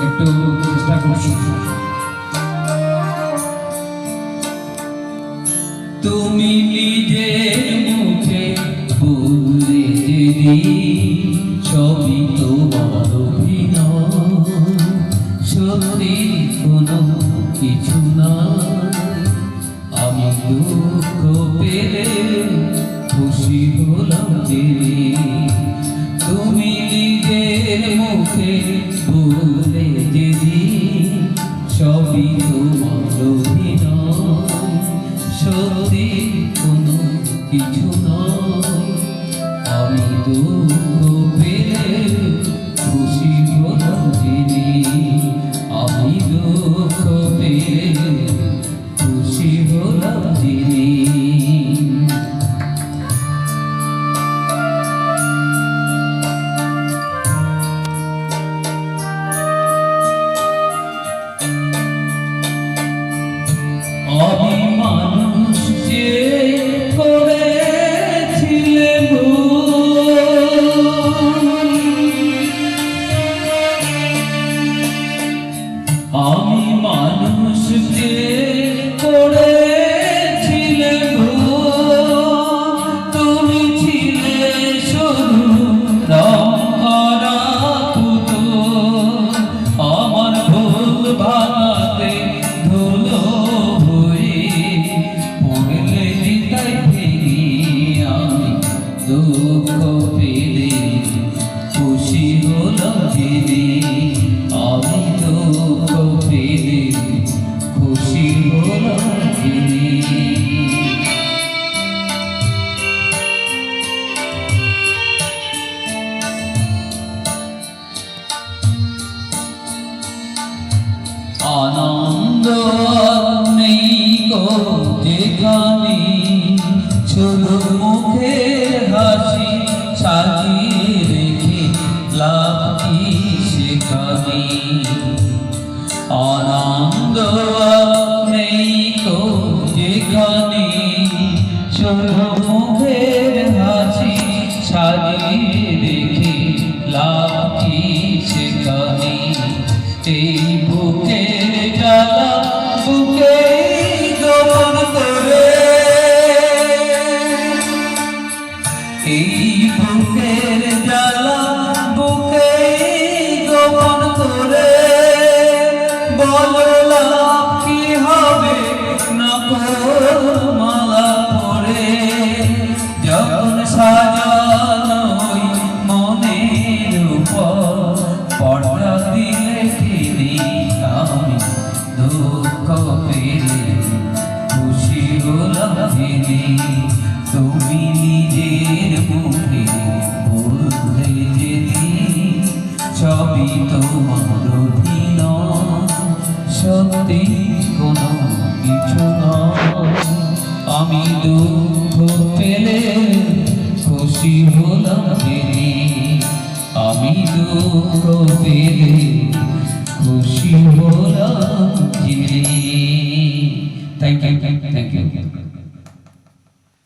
একটু চেষ্টা করছি। তুমি নিজের মুখে বললে যে সবই তোমার অভিনয়, সত্যি কোনো কিছু না। আমি দুঃখ পেলে খুশি হলাম যে তুমি নিজের মুখে বললে যে সবই তোমার অভিনয়, সত্যি কোনো কিছু নয়। আমি দুঃখ পেলে খুশি হলাম যে আমি দুঃখ পেলে খুশি হলাম যে আমি মানুষ যে করেছিলে আমি মানুষ যে করেছিলে তুমি ছিলে শুধু রং করা পুতুল, আমার ভুল ভাঙাতে ধুলো দুঃখ পেলে খুশি হলাম যে আমি দুঃখ পেলে খুশি হলাম যে আনন্দ নেই গো যেখানে শুধু মুখের হাসি সাজিয়ে রেখে লাভ কি সেখানে। আনন্দ নেই গো যেখানে শুধু মুখের হাসি সাজিয়ে রেখে লাভ কি সেখানে। এই বুকের জ্বালা বুকে গোপন করে, এই বুকের জ্বালা বুকে গোপন করে বলো লাভ কি হবে নকল মালা পরে। যখন সাজানো মনের উপর পর্দা দিলে কিনি আমি দুঃখ পেলে খুশি হলাম যে তুমি নিজের মুখে বললে যে সবই তোমার অভিনয়, সত্যি কোনো কিছু নয়। আমি দুঃখ পেলে খুশি হলাম যে আমি দুঃখ পেলে খুশি হলাম যে। Thank you, thank you.